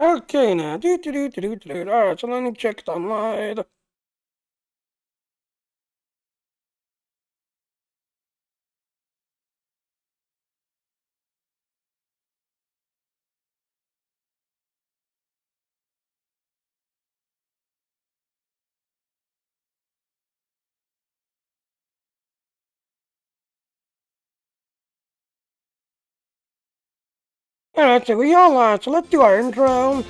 Okay, now. Alright, so let me check the light. Alright, so we all are, so let's do our intro.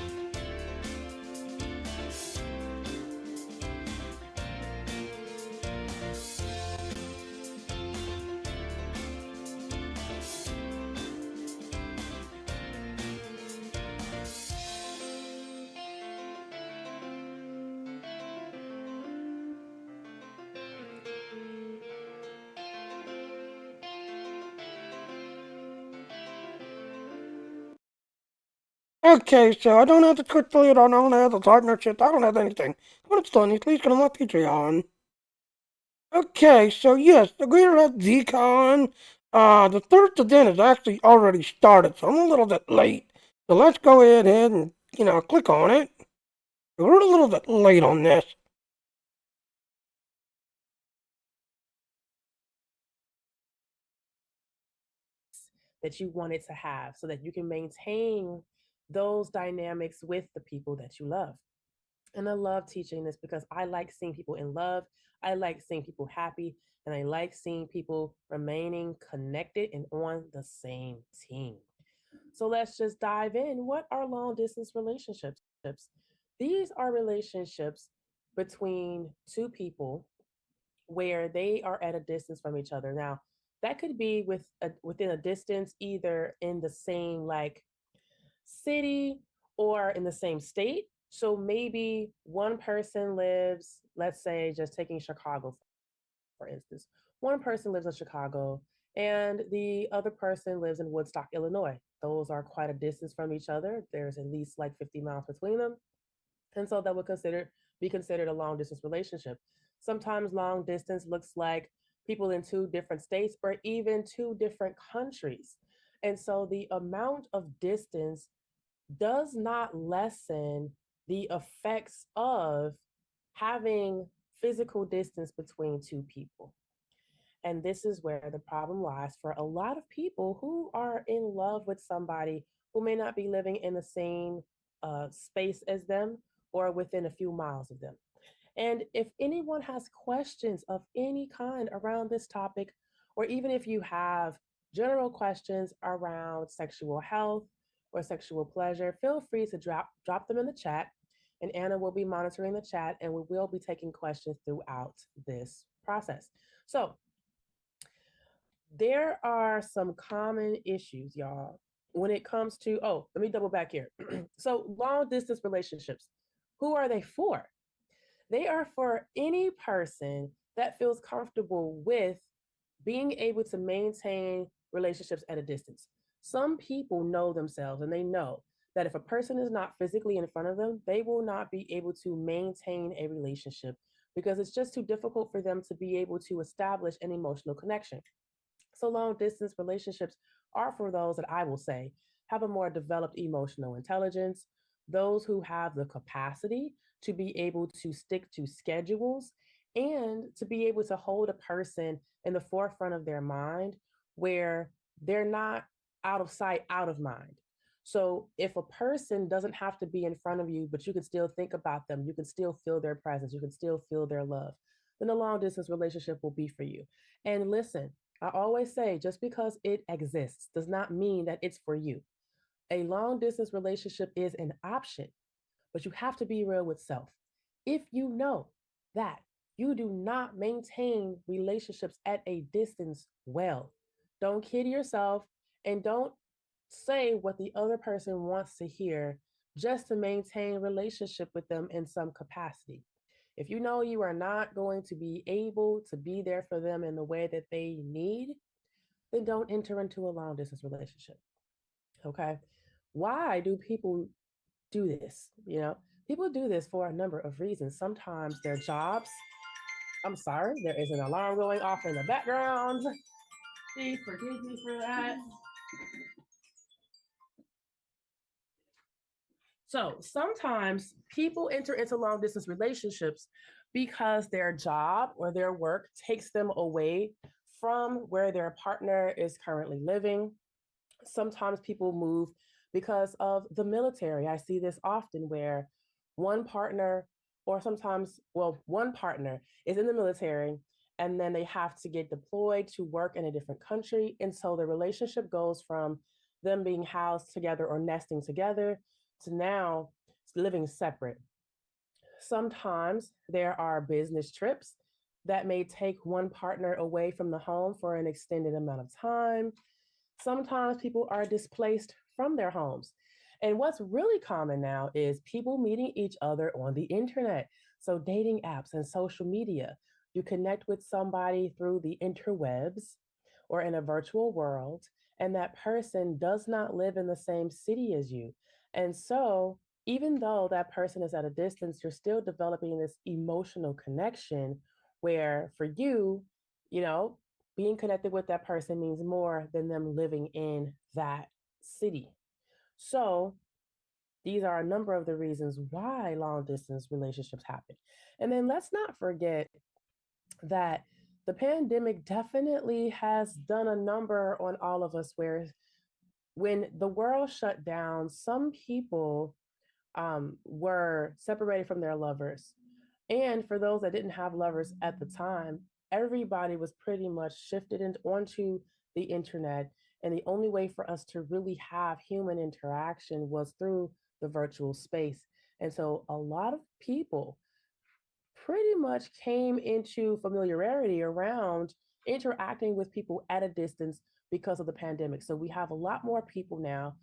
Okay, so I don't have the quick lead, I don't have the partnership, I don't have anything. But it's done, please get my Patreon. Okay, so yes, we're at Vcon. The third event has actually already started, so I'm a little bit late. So let's go ahead and, click on it. We're a little bit late on this. That you want it to have so that you can maintain those dynamics with the people that you love. And I love teaching this because I like seeing people in love. I like seeing people happy. And I like seeing people remaining connected and on the same team. So let's just dive in. What are long distance relationships? These are relationships between two people where they are at a distance from each other. Now, that could be within a distance, either in the same like city or in the same state. So maybe one person lives, let's say, just taking Chicago, for instance. One person lives in Chicago and the other person lives in Woodstock, Illinois. Those are quite a distance from each other. There's at least like 50 miles between them. And so that would be considered a long distance relationship. Sometimes long distance looks like people in two different states or even two different countries. And so the amount of distance does not lessen the effects of having physical distance between two people. And this is where the problem lies for a lot of people who are in love with somebody who may not be living in the same space as them or within a few miles of them. And if anyone has questions of any kind around this topic, or even if you have general questions around sexual health or sexual pleasure, feel free to drop them in the chat. And Anna will be monitoring the chat and we will be taking questions throughout this process. So there are some common issues, y'all, when it comes to, oh, let me double back here. So, long distance relationships, who are they for? They are for any person that feels comfortable with being able to maintain relationships at a distance. Some people know themselves and they know that if a person is not physically in front of them, they will not be able to maintain a relationship because it's just too difficult for them to be able to establish an emotional connection. So long distance relationships are for those that I will say have a more developed emotional intelligence, those who have the capacity to be able to stick to schedules and to be able to hold a person in the forefront of their mind where they're not out of sight, out of mind. So if a person doesn't have to be in front of you, but you can still think about them, you can still feel their presence, you can still feel their love, then a long distance relationship will be for you. And listen, I always say just because it exists does not mean that it's for you. A long distance relationship is an option, but you have to be real with self. If you know that you do not maintain relationships at a distance well, don't kid yourself and don't say what the other person wants to hear just to maintain relationship with them in some capacity. If you know you are not going to be able to be there for them in the way that they need, then don't enter into a long distance relationship. Okay. Why do people do this? People do this for a number of reasons. Sometimes their jobs, I'm sorry, there is an alarm going off in the background. Please forgive me for that. So sometimes people enter into long distance relationships because their job or their work takes them away from where their partner is currently living. Sometimes people move because of the military. I see this often where one partner, or sometimes, well, one partner is in the military and then they have to get deployed to work in a different country. And so the relationship goes from them being housed together or nesting together to now living separate. Sometimes there are business trips that may take one partner away from the home for an extended amount of time. Sometimes people are displaced from their homes. And what's really common now is people meeting each other on the internet. So, dating apps and social media. You connect with somebody through the interwebs or in a virtual world, and that person does not live in the same city as you. And so, even though that person is at a distance, you're still developing this emotional connection where for you, you know, being connected with that person means more than them living in that city. So, these are a number of the reasons why long distance relationships happen. And then let's not forget that the pandemic definitely has done a number on all of us where when the world shut down, some people were separated from their lovers. And for those that didn't have lovers at the time, everybody was pretty much shifted onto the internet. And the only way for us to really have human interaction was through the virtual space. And so a lot of people pretty much came into familiarity around interacting with people at a distance because of the pandemic. So we have a lot more people now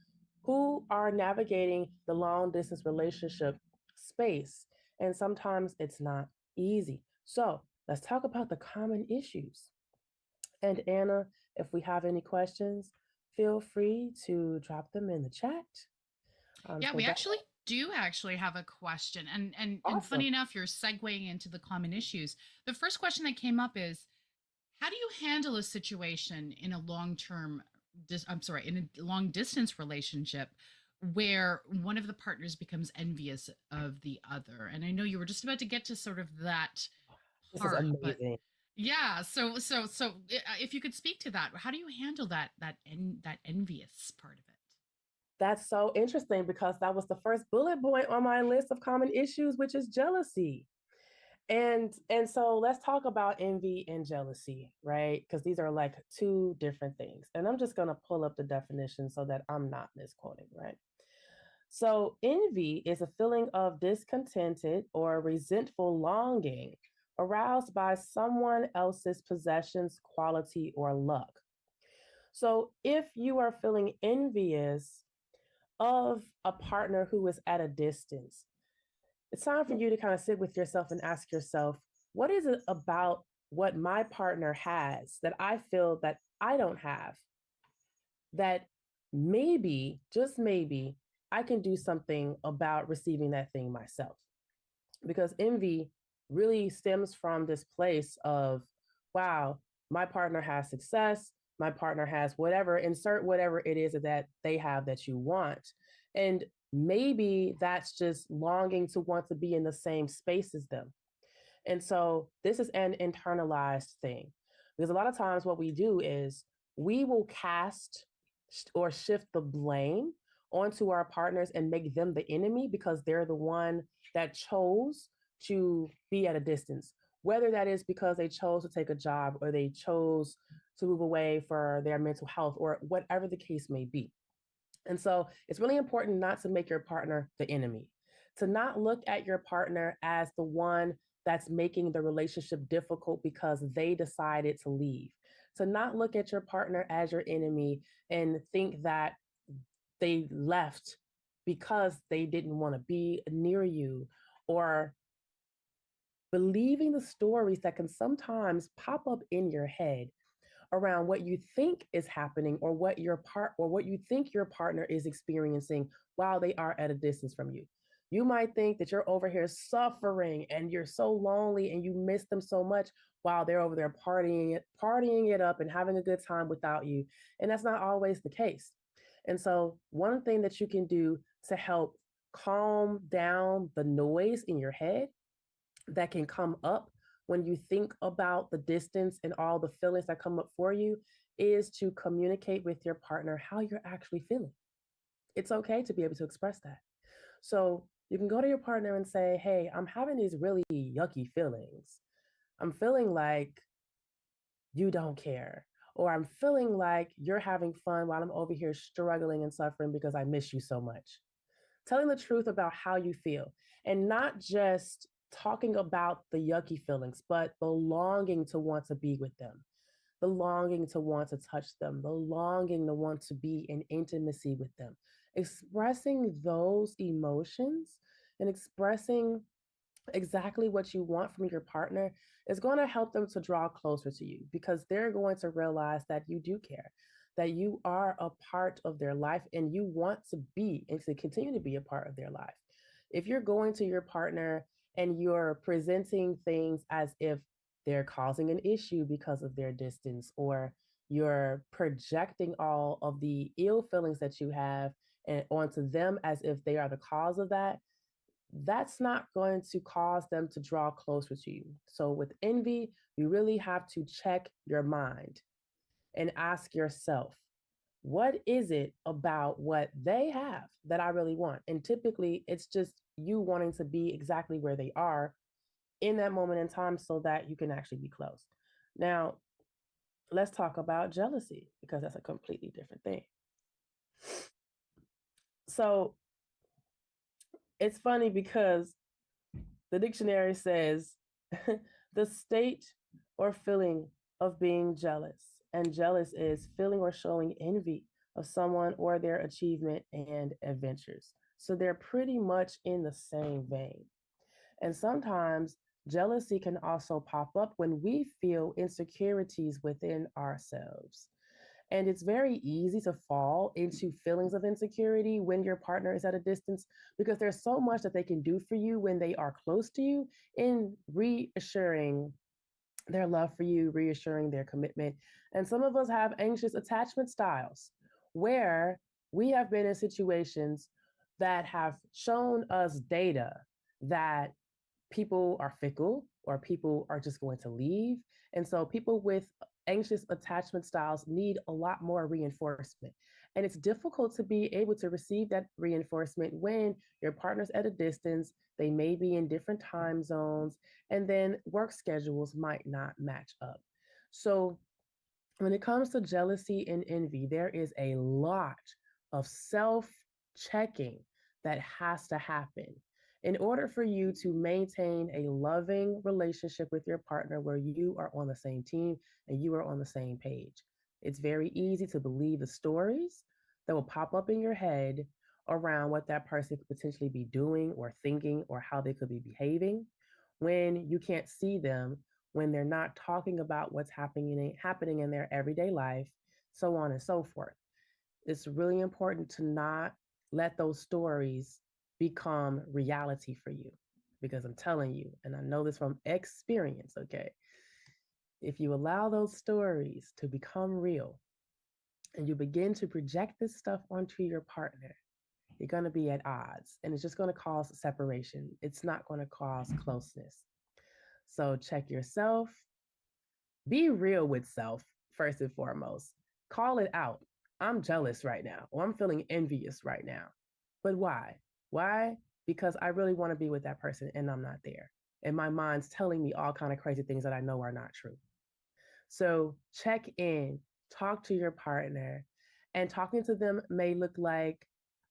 who are navigating the long distance relationship space. And sometimes it's not easy. So let's talk about the common issues. And Anna, if we have any questions, feel free to drop them in the chat. Yeah, we actually have a question. And funny Awesome. enough, you're segueing into the common issues. The first question that came up is, how do you handle a situation in a in a long distance relationship where one of the partners becomes envious of the other? And I know you were just about to get to sort of that This is part, but amazing. yeah, so if you could speak to that, how do you handle that envious part of it? That's so interesting because that was the first bullet point on my list of common issues, which is jealousy. And so let's talk about envy and jealousy, right? Because these are like two different things. And I'm just going to pull up the definition so that I'm not misquoting, right? So envy is a feeling of discontented or resentful longing aroused by someone else's possessions, quality, or luck. So if you are feeling envious of a partner who is at a distance, it's time for you to kind of sit with yourself and ask yourself, what is it about what my partner has that I feel that I don't have, that maybe, just maybe, I can do something about receiving that thing myself? Because envy really stems from this place of, wow, my partner has success, my partner has whatever, insert whatever it is that they have that you want. And maybe that's just longing to want to be in the same space as them. And so this is an internalized thing, because a lot of times what we do is we will cast or shift the blame onto our partners and make them the enemy because they're the one that chose to be at a distance, whether that is because they chose to take a job or they chose to move away for their mental health or whatever the case may be. And so it's really important not to make your partner the enemy, to not look at your partner as the one that's making the relationship difficult because they decided to leave, to not look at your partner as your enemy and think that they left because they didn't want to be near you, or believing the stories that can sometimes pop up in your head around what you think is happening or what you think your partner is experiencing while they are at a distance from you. You might think that you're over here suffering and you're so lonely and you miss them so much while they're over there partying it up and having a good time without you. And that's not always the case. And so one thing that you can do to help calm down the noise in your head that can come up when you think about the distance and all the feelings that come up for you is to communicate with your partner how you're actually feeling. It's okay to be able to express that. So you can go to your partner and say, hey, I'm having these really yucky feelings. I'm feeling like you don't care. Or I'm feeling like you're having fun while I'm over here struggling and suffering because I miss you so much. Telling the truth about how you feel and not just talking about the yucky feelings, but the longing to want to be with them, the longing to want to touch them, the longing to want to be in intimacy with them. Expressing those emotions and expressing exactly what you want from your partner is going to help them to draw closer to you because they're going to realize that you do care, that you are a part of their life and you want to be and to continue to be a part of their life. If you're going to your partner and you're presenting things as if they're causing an issue because of their distance, or you're projecting all of the ill feelings that you have and onto them as if they are the cause of that, that's not going to cause them to draw closer to you. So with envy, you really have to check your mind and ask yourself, what is it about what they have that I really want? And typically it's just you wanting to be exactly where they are in that moment in time so that you can actually be close. Now, let's talk about jealousy because that's a completely different thing. So it's funny because the dictionary says the state or feeling of being jealous. And jealous is feeling or showing envy of someone or their achievement and adventures. So they're pretty much in the same vein. And sometimes jealousy can also pop up when we feel insecurities within ourselves. And it's very easy to fall into feelings of insecurity when your partner is at a distance because there's so much that they can do for you when they are close to you in reassuring their love for you, reassuring their commitment. And some of us have anxious attachment styles where we have been in situations that have shown us data that people are fickle or people are just going to leave. And so people with anxious attachment styles need a lot more reinforcement. And it's difficult to be able to receive that reinforcement when your partner's at a distance, they may be in different time zones, and then work schedules might not match up. So when it comes to jealousy and envy, there is a lot of self checking that has to happen in order for you to maintain a loving relationship with your partner where you are on the same team and you are on the same page. It's very easy to believe the stories that will pop up in your head around what that person could potentially be doing or thinking or how they could be behaving when you can't see them, when they're not talking about what's happening in their everyday life, so on and so forth. It's really important to not let those stories become reality for you because I'm telling you, and I know this from experience, okay? If you allow those stories to become real and you begin to project this stuff onto your partner, you're going to be at odds and it's just going to cause separation. It's not going to cause closeness. So check yourself. Be real with self first and foremost. Call it out. I'm jealous right now, or I'm feeling envious right now. But why? Why? Because I really want to be with that person and I'm not there. And my mind's telling me all kind of crazy things that I know are not true. So check in, talk to your partner, and talking to them may look like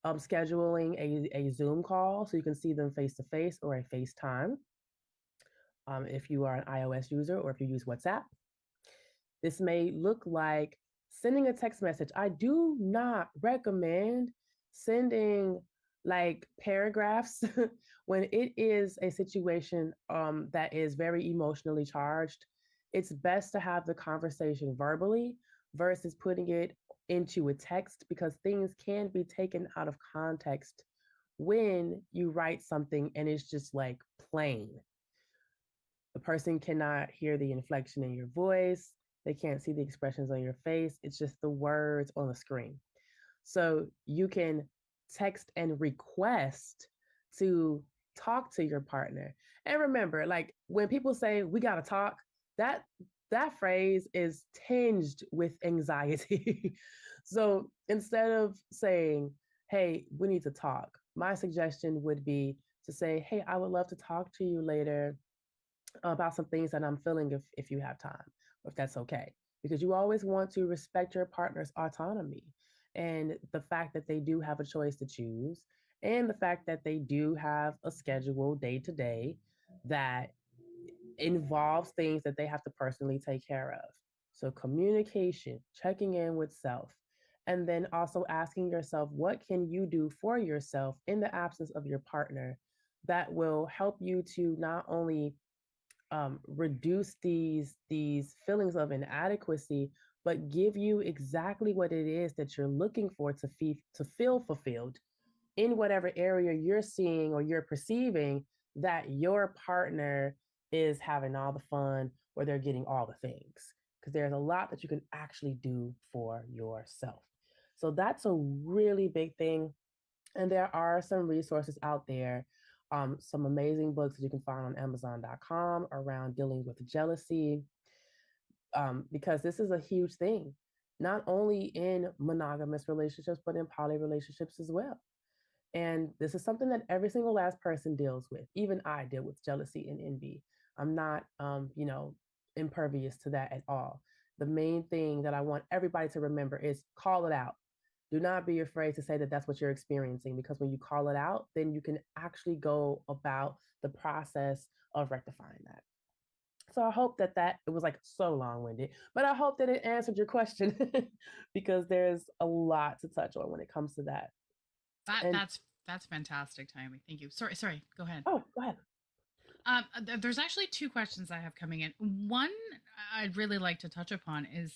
scheduling a Zoom call so you can see them face to face or a FaceTime. If you are an iOS user or if you use WhatsApp. This may look like sending a text message. I do not recommend sending like paragraphs when it is a situation that is very emotionally charged. It's best to have the conversation verbally versus putting it into a text because things can be taken out of context when you write something and it's just like plain. The person cannot hear the inflection in your voice. They can't see the expressions on your face. It's just the words on the screen. So you can text and request to talk to your partner. And remember, like when people say we got to talk, that that phrase is tinged with anxiety. So instead of saying, "Hey, we need to talk," my suggestion would be to say, "Hey, I would love to talk to you later about some things that I'm feeling if you have time, or if that's okay." Because you always want to respect your partner's autonomy and the fact that they do have a choice to choose, and the fact that they do have a schedule day to day that involves things that they have to personally take care of. So, communication, checking in with self, and then also asking yourself, what can you do for yourself in the absence of your partner that will help you to not only reduce these feelings of inadequacy, but give you exactly what it is that you're looking for to feel fulfilled in whatever area you're seeing or you're perceiving that your partner is having all the fun or they're getting all the things. Because there's a lot that you can actually do for yourself. So that's a really big thing. And there are some resources out there, some amazing books that you can find on Amazon.com around dealing with jealousy, because this is a huge thing, not only in monogamous relationships, but in poly relationships as well. And this is something that every single last person deals with. Even I deal with jealousy and envy. I'm not, impervious to that at all. The main thing that I want everybody to remember is call it out. Do not be afraid to say that that's what you're experiencing, because when you call it out, then you can actually go about the process of rectifying that. So I hope that it was like so long-winded, but I hope that it answered your question because there's a lot to touch on when it comes to that. And That's fantastic, Tyomi. Thank you. Sorry. Go ahead. oh, go ahead. There's actually two questions I have coming in. One I'd really like to touch upon is,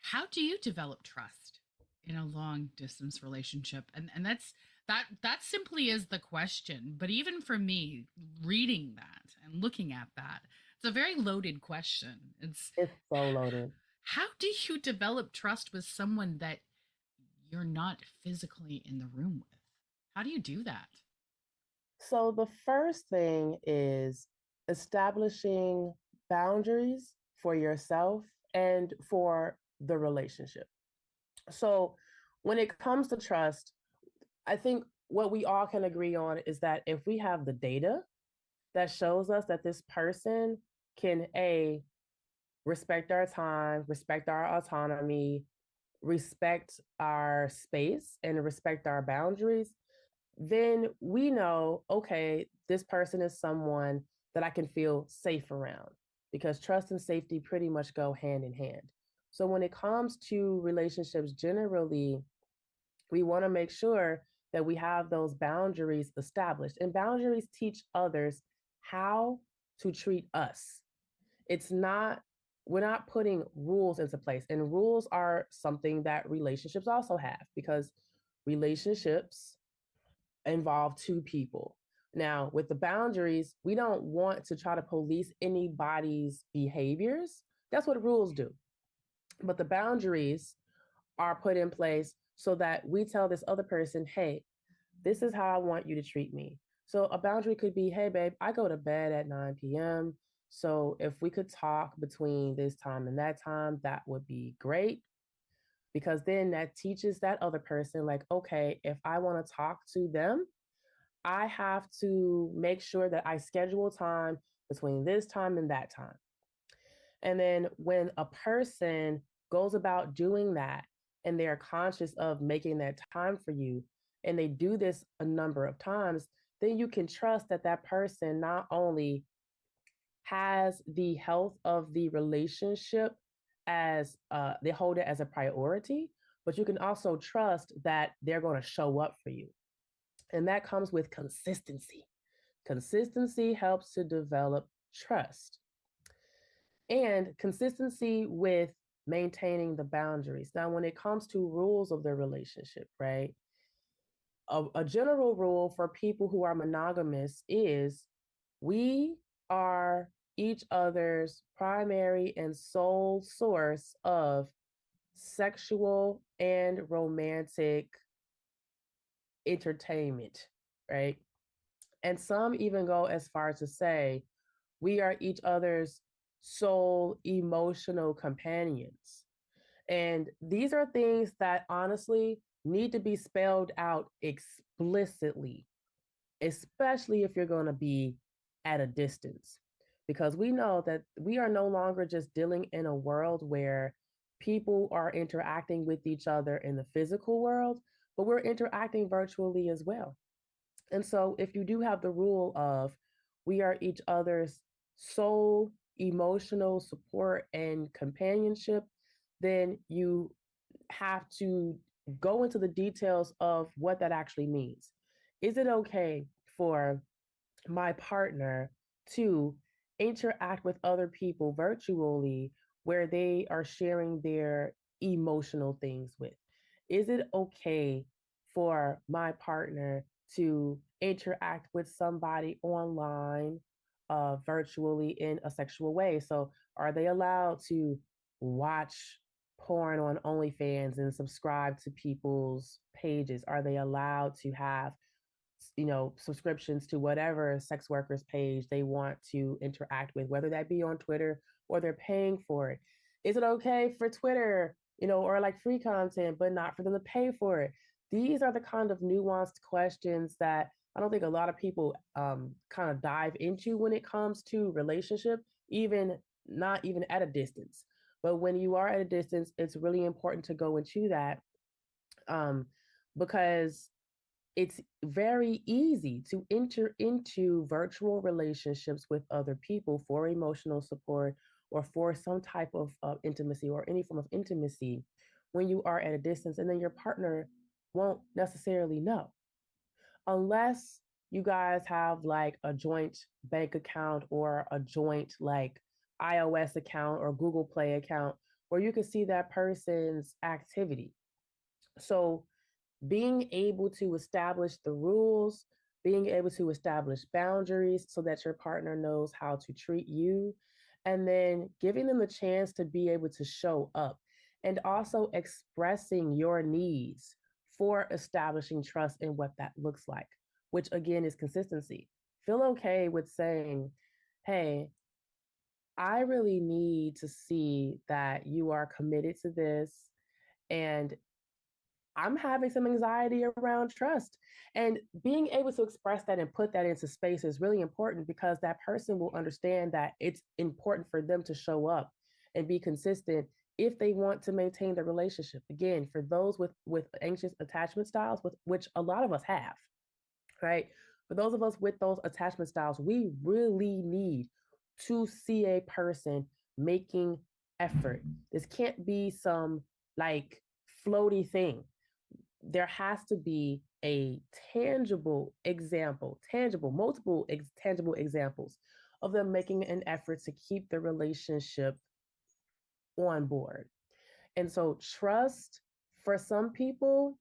how do you develop trust in a long distance relationship? And that simply is the question. But even for me, reading that and looking at that, it's a very loaded question. It's so loaded. How do you develop trust with someone that you're not physically in the room with? How do you do that? So the first thing is establishing boundaries for yourself and for the relationship. So when it comes to trust, I think what we all can agree on is that if we have the data that shows us that this person can respect our time, respect our autonomy, respect our space, and respect our boundaries, then we know, okay, this person is someone that I can feel safe around, because trust and safety pretty much go hand in hand. So when it comes to relationships generally, we want to make sure that we have those boundaries established, and boundaries teach others how to treat us. It's not, we're not putting rules into place, and rules are something that relationships also have, because relationships involve two people. Now, with the boundaries, we don't want to try to police anybody's behaviors. That's what rules do. But the boundaries are put in place so that we tell this other person, hey, this is how I want you to treat me. So a boundary could be, hey, babe, I go to bed at 9 p.m. So if we could talk between this time and that time, that would be great. Because then that teaches that other person, like, okay, if I want to talk to them, I have to make sure that I schedule time between this time and that time. And then when a person goes about doing that and they're conscious of making that time for you, and they do this a number of times, then you can trust that that person not only has the health of the relationship as they hold it as a priority, but you can also trust that they're going to show up for you. And that comes with consistency. Consistency helps to develop trust, and consistency with maintaining the boundaries. Now, when it comes to rules of the relationship, right? A general rule for people who are monogamous is we are each other's primary and sole source of sexual and romantic entertainment, right? And some even go as far as to say, we are each other's sole emotional companions. And these are things that honestly need to be spelled out explicitly, especially if you're going to be at a distance. Because we know that we are no longer just dealing in a world where people are interacting with each other in the physical world, but we're interacting virtually as well. And so, if you do have the rule of we are each other's sole emotional support and companionship, then you have to go into the details of what that actually means. Is it okay for my partner to interact with other people virtually where they are sharing their emotional things with? Is it okay for my partner to interact with somebody online, virtually in a sexual way? So, are they allowed to watch porn on OnlyFans and subscribe to people's pages? Are they allowed to have subscriptions to whatever sex workers page they want to interact with, whether that be on Twitter or they're paying for it? Is it okay for Twitter, or like free content, but not for them to pay for it? These are the kind of nuanced questions that I don't think a lot of people kind of dive into when it comes to relationship, even not even at a distance. But when you are at a distance, it's really important to go into that because it's very easy to enter into virtual relationships with other people for emotional support or for some type of intimacy or any form of intimacy when you are at a distance, and then your partner won't necessarily know unless you guys have like a joint bank account or a joint like iOS account or Google Play account where you can see that person's activity. So being able to establish the rules, being able to establish boundaries so that your partner knows how to treat you, and then giving them a chance to be able to show up and also expressing your needs for establishing trust in what that looks like, which again is consistency. Feel okay with saying, hey, I really need to see that you are committed to this. And I'm having some anxiety around trust. And being able to express that and put that into space is really important because that person will understand that it's important for them to show up and be consistent if they want to maintain the relationship. Again, for those with anxious attachment styles, with which a lot of us have, right? For those of us with those attachment styles, we really need to see a person making effort. This can't be some like floaty thing. There has to be a tangible example, tangible examples of them making an effort to keep the relationship on board. And so trust for some people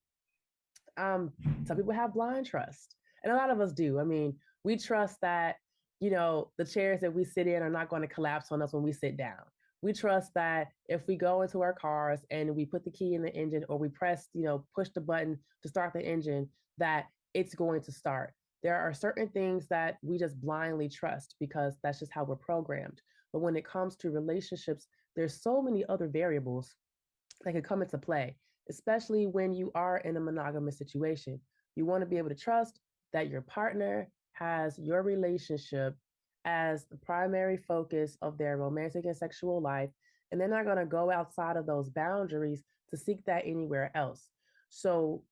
have blind trust. And a lot of us do. I mean, we trust that, the chairs that we sit in are not going to collapse on us when we sit down. We trust that if we go into our cars and we put the key in the engine or we press, push the button to start the engine, that it's going to start. There are certain things that we just blindly trust because that's just how we're programmed. But when it comes to relationships, there's so many other variables that can come into play, especially when you are in a monogamous situation. You want to be able to trust that your partner has your relationship as the primary focus of their romantic and sexual life, and they're not going to go outside of those boundaries to seek that anywhere else. So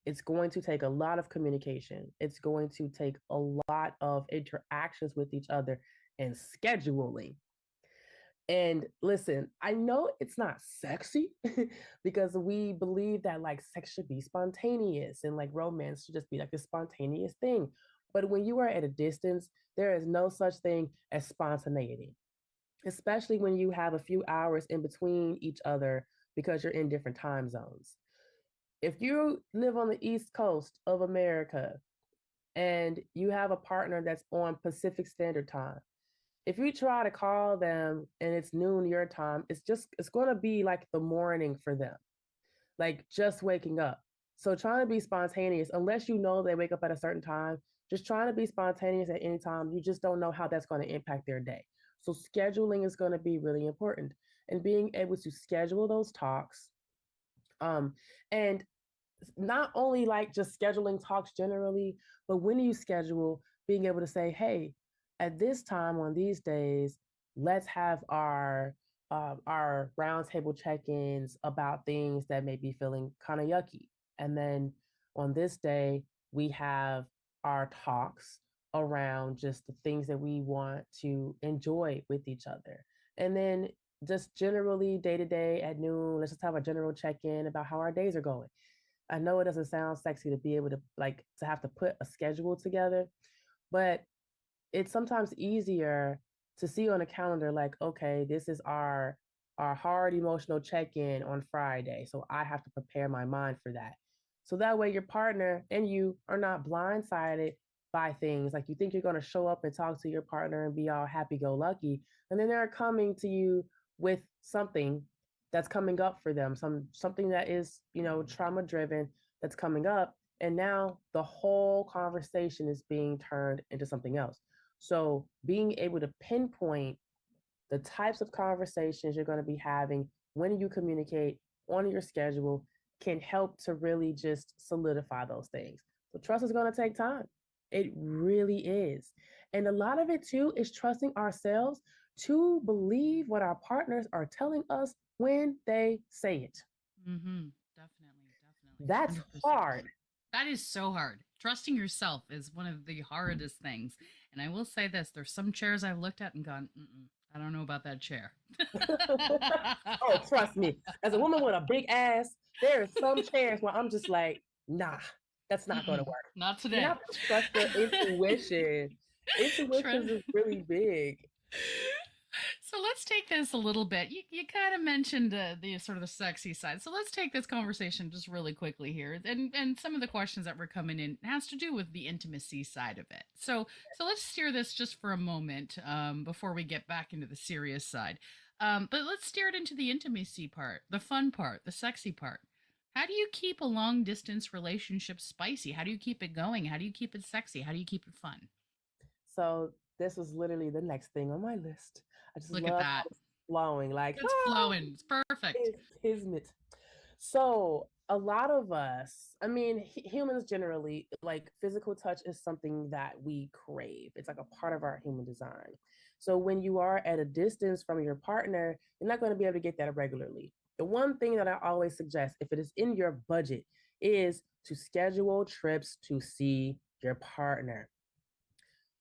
it's going to take a lot of communication. It's going to take a lot of interactions with each other and scheduling. And listen, I know it's not sexy because we believe that like sex should be spontaneous and like romance should just be like a spontaneous thing. But when you are at a distance, there is no such thing as spontaneity, especially when you have a few hours in between each other because you're in different time zones. If you live on the East Coast of America and you have a partner that's on Pacific Standard Time, if you try to call them and it's noon your time, it's going to be like the morning for them, like just waking up. So trying to be spontaneous, unless you know they wake up at a certain time, just trying to be spontaneous at any time, you just don't know how that's going to impact their day. So scheduling is going to be really important, and being able to schedule those talks. And not only like just scheduling talks generally, but when you schedule, being able to say, hey, at this time on these days, let's have our roundtable check-ins about things that may be feeling kind of yucky. And then on this day, we have our talks around just the things that we want to enjoy with each other. And then just generally day to day at noon, let's just have a general check-in about how our days are going. I know it doesn't sound sexy to be able to like to have to put a schedule together, but it's sometimes easier to see on a calendar like, okay, this is our hard emotional check-in on Friday. So I have to prepare my mind for that. So that way your partner and you are not blindsided by things. Like you think you're going to show up and talk to your partner and be all happy-go-lucky, and then they're coming to you with something that's coming up for them, something that is, trauma driven that's coming up. And now the whole conversation is being turned into something else. So being able to pinpoint the types of conversations you're going to be having when you communicate on your schedule can help to really just solidify those things. So trust is going to take time. It really is. And a lot of it too is trusting ourselves to believe what our partners are telling us when they say it. Mm-hmm. Definitely. That's 100%. hard. That is so hard. Trusting yourself is one of the hardest things. And I will say this, there's some chairs I've looked at and gone, I don't know about that chair. Oh, trust me. As a woman with a big ass, there are some chairs where I'm just like, nah, that's not going to work. Not today. You have to trust your intuition. Intuition is really big. So let's take this a little bit. You kind of mentioned the sort of the sexy side. So let's take this conversation just really quickly here. And some of the questions that were coming in has to do with the intimacy side of it. So let's steer this just for a moment before we get back into the serious side. But let's steer it into the intimacy part, the fun part, the sexy part. How do you keep a long distance relationship spicy? How do you keep it going? How do you keep it sexy? How do you keep it fun? So this was literally the next thing on my list. I just Look love at that. how it's flowing. Like It's flowing. It's perfect. It's kismet. So a lot of us, I mean, humans generally, like physical touch is something that we crave. It's like a part of our human design. So when you are at a distance from your partner, you're not going to be able to get that regularly. The one thing that I always suggest, if it is in your budget, is to schedule trips to see your partner.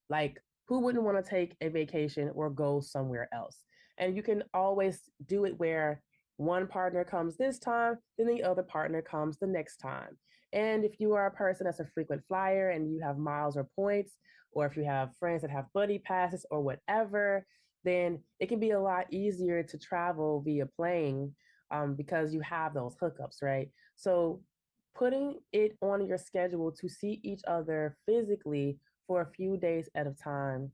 Like, who wouldn't want to take a vacation or go somewhere else? And you can always do it where one partner comes this time, then the other partner comes the next time. And if you are a person that's a frequent flyer and you have miles or points, or if you have friends that have buddy passes or whatever, then it can be a lot easier to travel via plane because you have those hookups, right? So putting it on your schedule to see each other physically for a few days at a time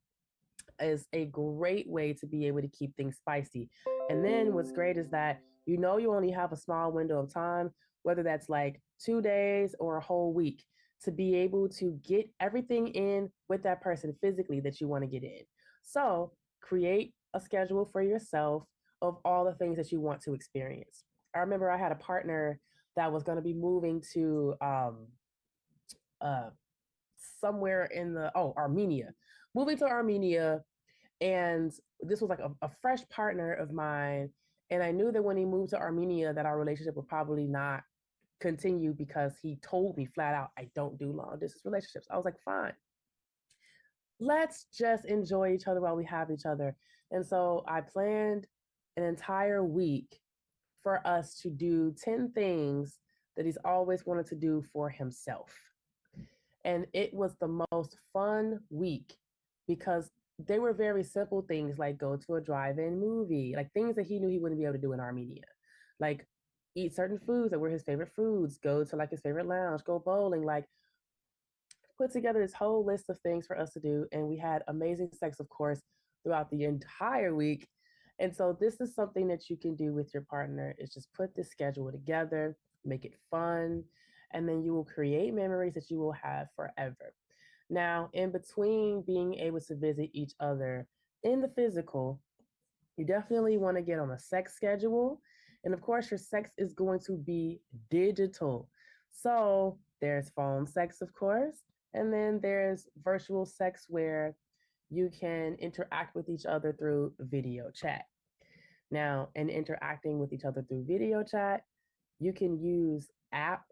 is a great way to be able to keep things spicy. And then what's great is that you only have a small window of time, whether that's like 2 days or a whole week, to be able to get everything in with that person physically that you want to get in. So create a schedule for yourself of all the things that you want to experience. I remember I had a partner that was going to be moving to uh, somewhere in Armenia, moving to Armenia. And this was like a fresh partner of mine. And I knew that when he moved to Armenia, that our relationship would probably not continue because he told me flat out, I don't do long distance relationships. I was like, fine. Let's just enjoy each other while we have each other. And so I planned an entire week for us to do 10 things that he's always wanted to do for himself. And it was the most fun week because they were very simple things like go to a drive-in movie, like things that he knew he wouldn't be able to do in Armenia. Like eat certain foods that were his favorite foods, go to like his favorite lounge, go bowling, like put together this whole list of things for us to do. And we had amazing sex, of course, throughout the entire week. And so this is something that you can do with your partner is just put this schedule together, make it fun. and then you will create memories that you will have forever. Now, in between being able to visit each other in the physical, you definitely want to get on a sex schedule. And of course, your sex is going to be digital. So there's phone sex, of course, and then there's virtual sex where you can interact with each other through video chat. Now, in interacting with each other through video chat, you can use app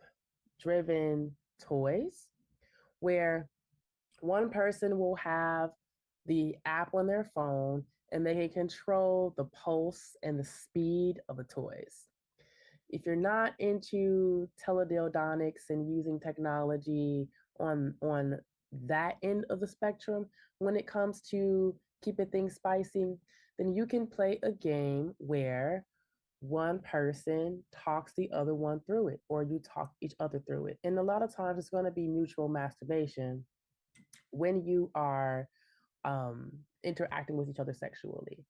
driven toys where one person will have the app on their phone and they can control the pulse and the speed of the toys. If you're not into teledildonics and using technology on that end of the spectrum when it comes to keeping things spicy, then you can play a game where one person talks the other one through it, or you talk each other through it. And a lot of times it's going to be mutual masturbation when you are interacting with each other sexually.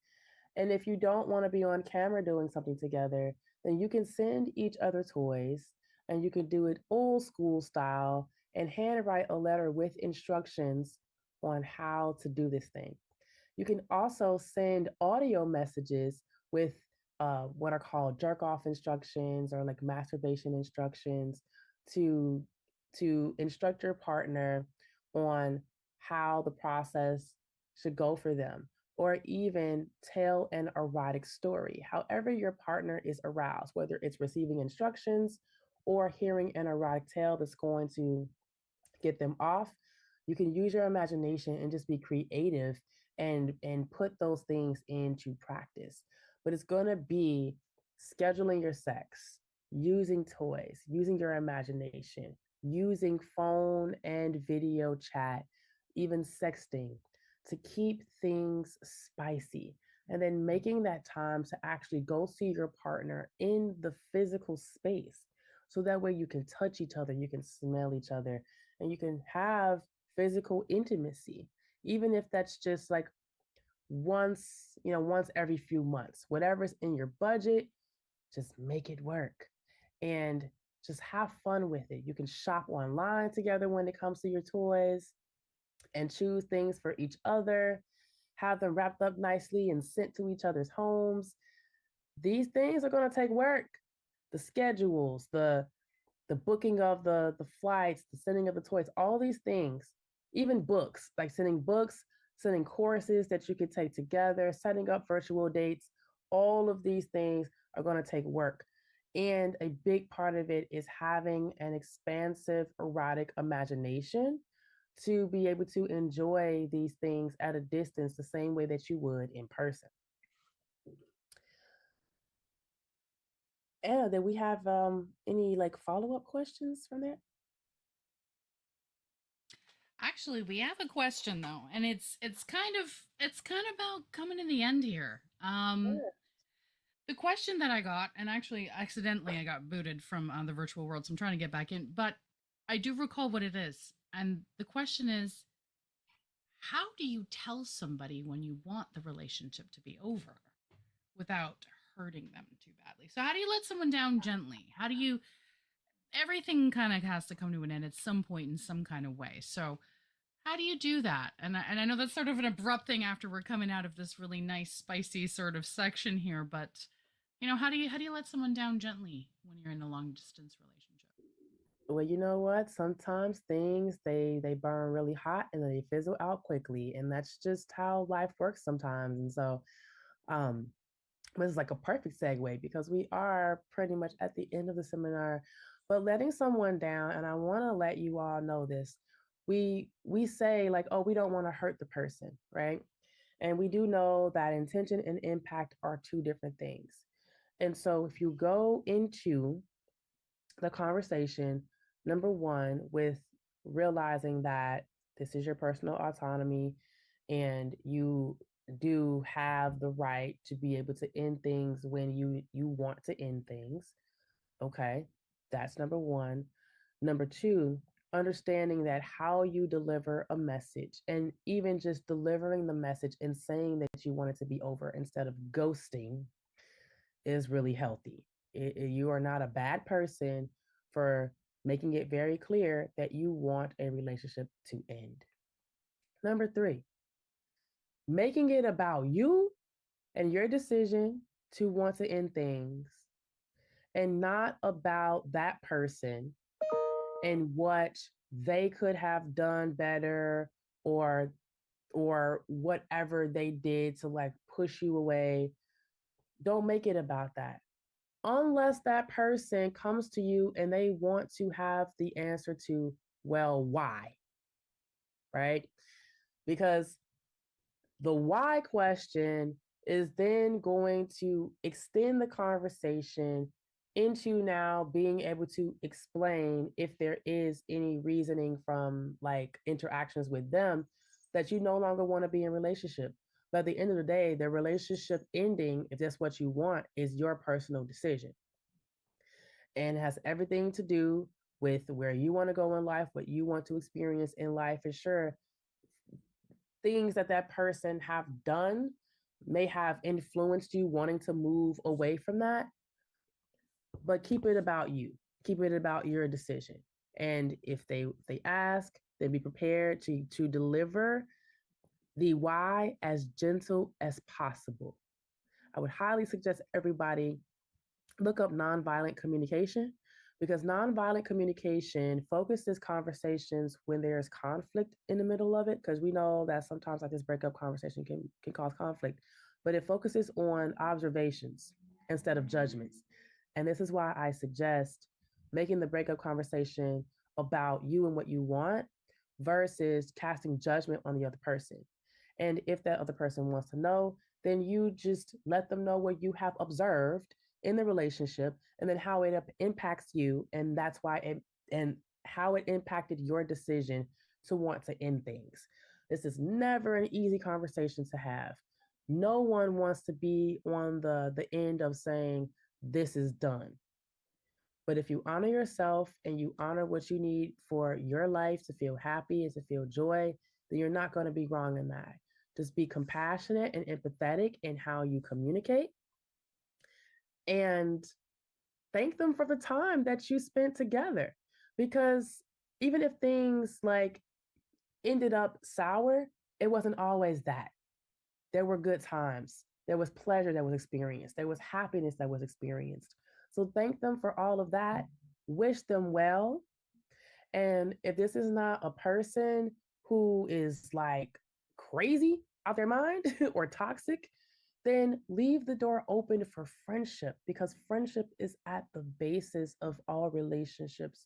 And if you don't want to be on camera doing something together, then you can send each other toys and you can do it old school style and handwrite a letter with instructions on how to do this thing. You can also send audio messages with what are called jerk off instructions or like masturbation instructions to instruct your partner on how the process should go for them, or even tell an erotic story. However, your partner is aroused, whether it's receiving instructions or hearing an erotic tale that's going to get them off, you can use your imagination and just be creative and put those things into practice. But it's going to be scheduling your sex, using toys, using your imagination, using phone and video chat, even sexting to keep things spicy. And then making that time to actually go see your partner in the physical space. So that way you can touch each other, you can smell each other, and you can have physical intimacy, even if that's just like once every few months, whatever's in your budget, just make it work and just have fun with it. You can shop online together when it comes to your toys and choose things for each other, have them wrapped up nicely and sent to each other's homes. These things are going to take work. The schedules, the booking of the flights, the sending of the toys, all these things, even books, like sending books, sending courses that you could take together, setting up virtual dates, all of these things are going to take work. And a big part of it is having an expansive erotic imagination to be able to enjoy these things at a distance the same way that you would in person. Anna, did we have any like follow-up questions from that? Actually, we have a question though, and it's kind of about coming to the end here. Sure. The question that I got, and actually accidentally I got booted from the virtual world, so I'm trying to get back in, but I do recall what it is. And the question is, how do you tell somebody when you want the relationship to be over without hurting them too badly? So how do you let someone down gently? How do you everything kind of has to come to an end at some point in some kind of way. So how do you do that? And I know that's sort of an abrupt thing after we're coming out of this really nice spicy sort of section here, but how do you let someone down gently when you're in a long distance relationship? Well, you know what? Sometimes things they burn really hot and then they fizzle out quickly, and that's just how life works sometimes. And so, um, this is like a perfect segue because we are pretty much at the end of the seminar. But letting someone down, and I want to let you all know this. We say like, oh, we don't want to hurt the person, right? And we do know that intention and impact are two different things. And so if you go into the conversation, number one, with realizing that this is your personal autonomy and you do have the right to be able to end things when you want to end things. Okay, that's number one. Number two, understanding that how you deliver a message and even just delivering the message and saying that you want it to be over instead of ghosting is really healthy. You are not a bad person for making it very clear that you want a relationship to end. Number 3, making it about you and your decision to want to end things and not about that person and what they could have done better or whatever they did to like push you away. Don't make it about that. Unless that person comes to you and they want to have the answer to, well, why? Right? Because the why question is then going to extend the conversation into now being able to explain if there is any reasoning from like interactions with them that you no longer want to be in relationship. But at the end of the day, the relationship ending, if that's what you want, is your personal decision. And it has everything to do with where you want to go in life, what you want to experience in life. And sure, things that that person have done may have influenced you wanting to move away from that, but keep it about you. Keep it about your decision. And if they ask, then be prepared to deliver the why as gentle as possible. I would highly suggest everybody look up nonviolent communication because nonviolent communication focuses conversations when there's conflict in the middle of it, because we know that sometimes like this breakup conversation can cause conflict, but it focuses on observations instead of judgments. And this is why I suggest making the breakup conversation about you and what you want versus casting judgment on the other person. And if that other person wants to know, then you just let them know what you have observed in the relationship and then how it impacts you. And that's why and how it impacted your decision to want to end things. This is never an easy conversation to have. No one wants to be on the end of saying, this is done. But if you honor yourself and you honor what you need for your life to feel happy and to feel joy, then you're not going to be wrong in that. Just be compassionate and empathetic in how you communicate. And thank them for the time that you spent together. Because even if things like ended up sour, it wasn't always that. There were good times. There was pleasure that was experienced. There was happiness that was experienced. So thank them for all of that. Wish them well. And if this is not a person who is like crazy out their mind or toxic, then leave the door open for friendship because friendship is at the basis of all relationships,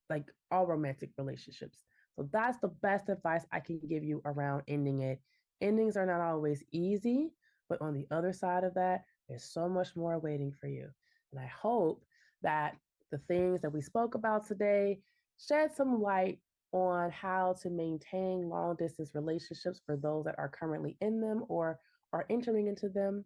like all romantic relationships. So that's the best advice I can give you around ending it. Endings are not always easy, but on the other side of that, there's so much more waiting for you. And I hope that the things that we spoke about today shed some light on how to maintain long distance relationships for those that are currently in them or are entering into them.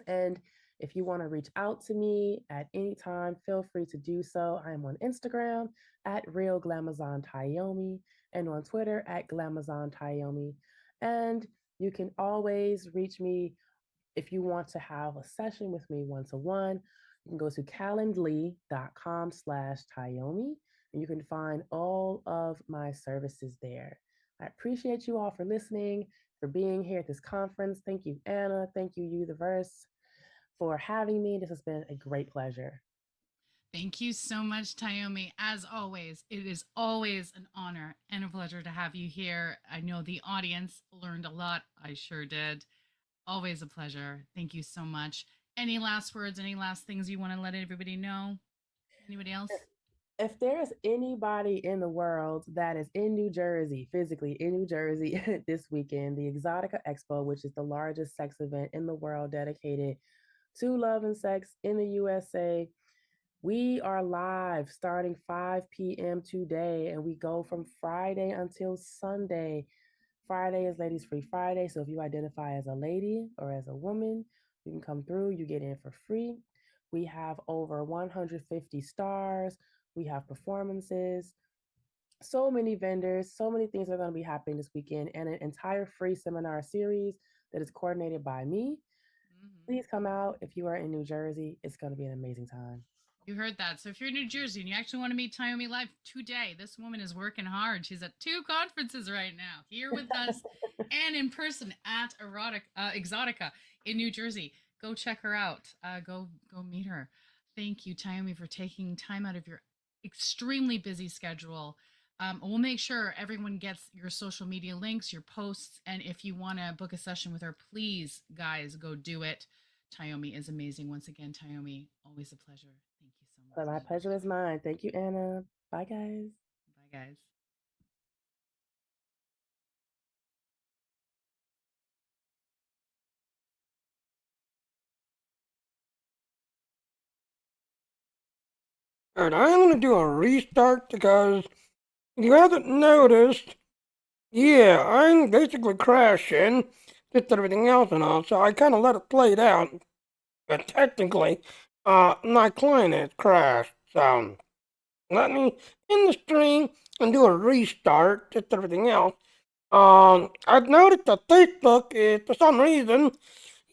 And if you want to reach out to me at any time, feel free to do so. I am on Instagram at Real Glamazon Tyomi and on Twitter at Glamazon Tyomi. And you can always reach me if you want to have a session with me one-to-one. You can go to calendly.com/Tyomi and you can find all of my services there. I appreciate you all for listening, for being here at this conference. Thank you, Anna. Thank you, Utherverse, for having me. This has been a great pleasure. Thank you so much, Tyomi. As always, it is always an honor and a pleasure to have you here. I know the audience learned a lot. I sure did. Always a pleasure. Thank you so much. Any last words, any last things you want to let everybody know? Anybody else? If there's anybody in the world that is in New Jersey, physically in New Jersey this weekend, the Exotica Expo, which is the largest sex event in the world dedicated to love and sex in the USA, we are live starting 5 p.m. today, and we go from Friday until Sunday. Friday is Ladies Free Friday, so if you identify as a lady or as a woman, you can come through, you get in for free. We have over 150 stars. We have performances, so many vendors, so many things are going to be happening this weekend, and an entire free seminar series that is coordinated by me. Please come out if you are in New Jersey. It's going to be an amazing time. You heard that. So if you're in New Jersey and you actually want to meet Tyomi live today, this woman is working hard. She's at 2 conferences right now, here with us and in person at Exotica in New Jersey. Go check her out. Go meet her. Thank you, Tyomi, for taking time out of your extremely busy schedule. We'll make sure everyone gets your social media links, your posts, and if you want to book a session with her, please, guys, go do it. Tyomi is amazing. Once again, Tyomi, always a pleasure. Thank you so much. My pleasure is mine. Thank you, Anna. Bye, guys. Bye, guys. Alright, I'm gonna do a restart because if you haven't noticed, yeah, I'm basically crashing, just everything else and all, so I kinda let it play it out. But technically, my client has crashed, so let me end the stream and do a restart, just everything else. I've noticed that Facebook is, for some reason,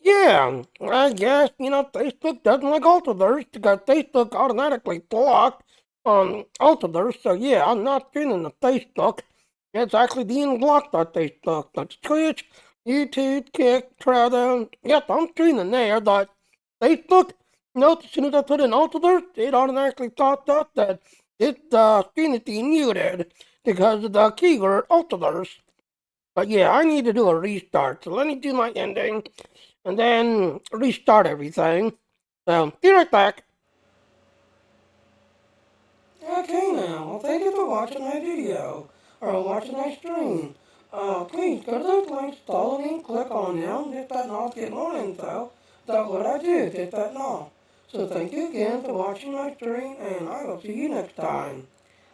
yeah, I guess, Facebook doesn't like Utherverse because Facebook automatically blocked Utherverse, so yeah, I'm not feeling the Facebook. It's actually being blocked on Facebook. That's Twitch, YouTube, Kick, Twitter. Yep, I'm streaming there, but Facebook, as soon as I put in Utherverse, it automatically popped up that it's stream is being muted because of the keyword Utherverse. But yeah, I need to do a restart, so let me do my ending and then restart everything. So, be right back. Okay now, well thank you for watching my video, or watching my stream. Please go to those links, follow me, click on them, hit that knob to get more info. That's what I do, hit that knob. So thank you again for watching my stream, and I will see you next time.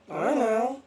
Bye now.